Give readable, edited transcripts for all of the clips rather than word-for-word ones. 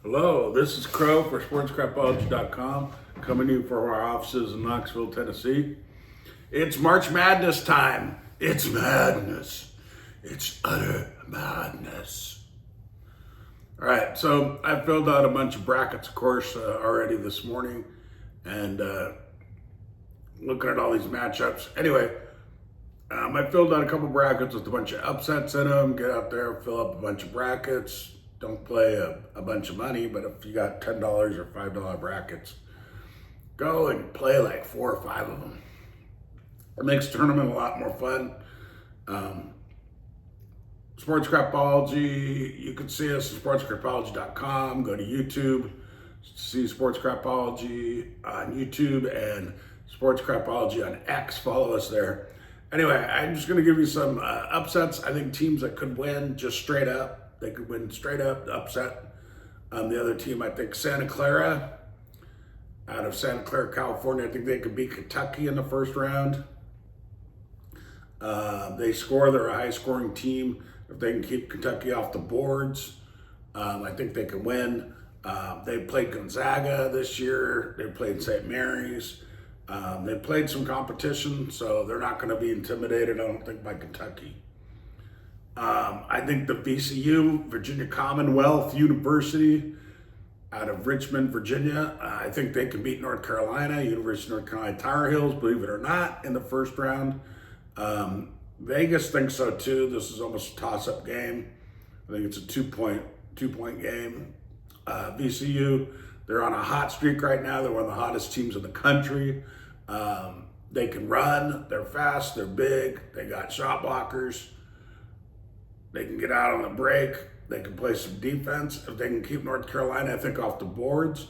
Hello, this is Crow for SportsCrapology.com, coming to you from our offices in Knoxville, Tennessee. It's March Madness time. It's madness. It's utter madness. All right, so I filled out a bunch of brackets, of course, already this morning, and looking at all these matchups. Anyway, I filled out a couple brackets with a bunch of upsets in them. Get out there, fill up a bunch of brackets. Don't play a bunch of money, but if you got $10 or $5 brackets, go and play like 4 or 5 of them. It makes the tournament a lot more fun. Sports Crapology, you can see us at sportscrapology.com. Go to YouTube, see Sports Crapology on YouTube and Sports Crapology on X. Follow us there. Anyway, I'm just going to give you some upsets. I think teams that could win just straight up. They could win straight up, upset. The other team, I think Santa Clara, out of Santa Clara, California. I think they could beat Kentucky in the first round. They score, they're a high-scoring team. If they can keep Kentucky off the boards, I think they can win. They played Gonzaga this year. They played St. Mary's. They played some competition, so they're not going to be intimidated, I don't think, by Kentucky. I think the VCU, Virginia Commonwealth University, out of Richmond, Virginia, I think they can beat North Carolina, University of North Carolina Tar Heels, believe it or not, in the first round. Vegas thinks so too. This is almost a toss-up game. I think it's a two-point game. VCU, they're on a hot streak right now. They're one of the hottest teams in the country. They can run. They're fast. They're big. They got shot blockers. They can get out on the break. They can play some defense. If they can keep North Carolina, I think, off the boards,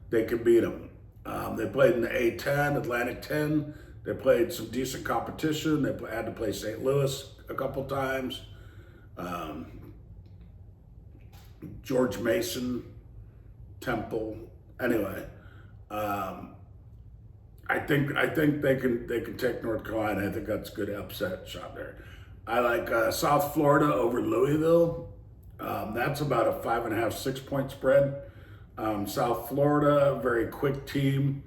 they can beat them. They played in the A10, Atlantic 10. They played some decent competition. They had to play St. Louis a couple times. George Mason, Temple. Anyway, I think they can take North Carolina. I think that's a good upset shot there. I like South Florida over Louisville. That's about a 5.5, 6-point spread. South Florida, very quick team.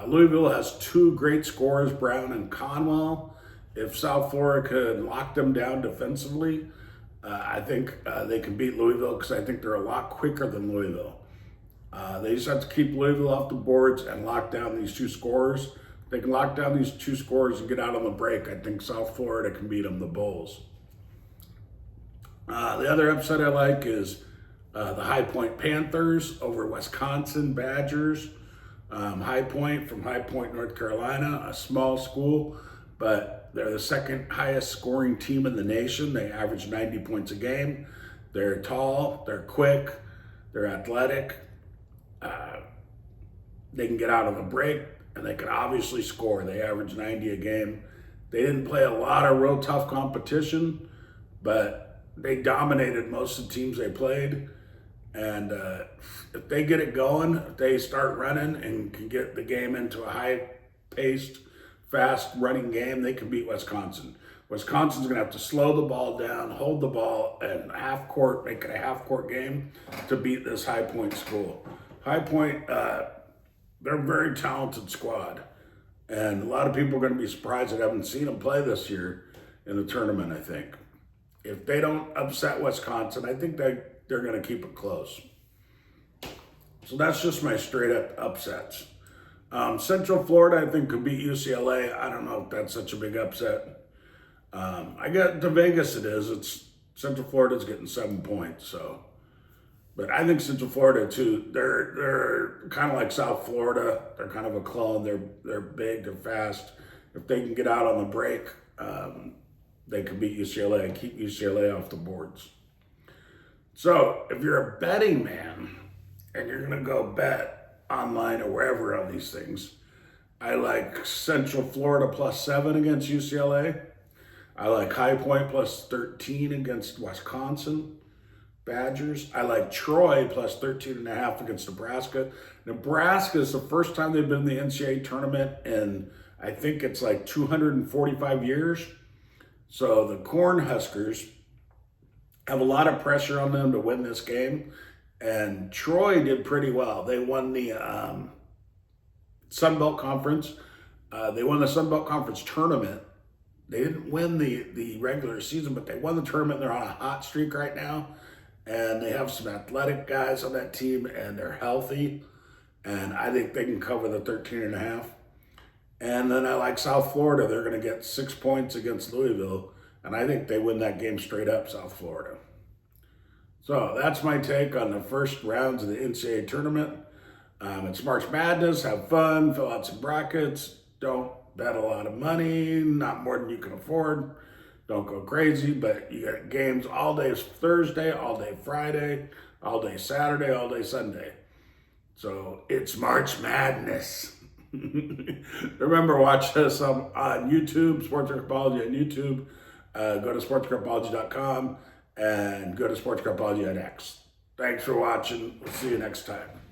Louisville has 2 great scorers, Brown and Conwell. If South Florida could lock them down defensively, I think they can beat Louisville because I think they're a lot quicker than Louisville. They just have to keep Louisville off the boards and lock down these 2 scorers. They can lock down these 2 scorers and get out on the break. I think South Florida can beat them, the Bulls. The other upset I like is the High Point Panthers over Wisconsin Badgers. High Point from High Point, North Carolina, a small school, but they're the second highest scoring team in the nation. They average 90 points a game. They're tall, they're quick, they're athletic. They can get out on the break, and they can obviously score. They average 90 a game. They didn't play a lot of real tough competition, but they dominated most of the teams they played. And if they get it going, if they start running and can get the game into a high-paced, fast-running game, they can beat Wisconsin. Wisconsin's going to have to slow the ball down, hold the ball, and half-court, make it a half-court game to beat this High Point school. High Point, they're a very talented squad. And a lot of people are going to be surprised that I haven't seen them play this year in the tournament, I think. If they don't upset Wisconsin, I think they're going to keep it close. So that's just my straight-up upsets. Central Florida, I think, could beat UCLA. I don't know if that's such a big upset. I get to Vegas it is. It's Central Florida's getting 7 points, so. But I think Central Florida too. They're kind of like South Florida. They're kind of a clone. They're big. They're fast. If they can get out on the break, they can beat UCLA and keep UCLA off the boards. So if you're a betting man and you're gonna go bet online or wherever on these things, I like Central Florida +7 against UCLA. I like High Point +13 against Wisconsin Badgers. I like Troy +13.5 against Nebraska. Nebraska is the first time they've been in the NCAA tournament in, I think it's like 245 years. So the Cornhuskers have a lot of pressure on them to win this game. And Troy did pretty well. They won the Sun Belt Conference. They won the Sun Belt Conference tournament. They didn't win the regular season, but they won the tournament. They're on a hot streak right now. And they have some athletic guys on that team, and they're healthy. And I think they can cover the 13.5. And then I like South Florida. They're going to get 6 points against Louisville. And I think they win that game straight up, South Florida. So that's my take on the first rounds of the NCAA tournament. It's March Madness. Have fun. Fill out some brackets. Don't bet a lot of money. Not more than you can afford. Don't go crazy. But you got games all day Thursday, all day Friday, all day Saturday, all day Sunday. So it's March Madness. Remember, watch us on YouTube, Sports Anthropology on YouTube. Go to sportscriptology.com and go to sportscriptology on X. Thanks for watching. We'll see you next time.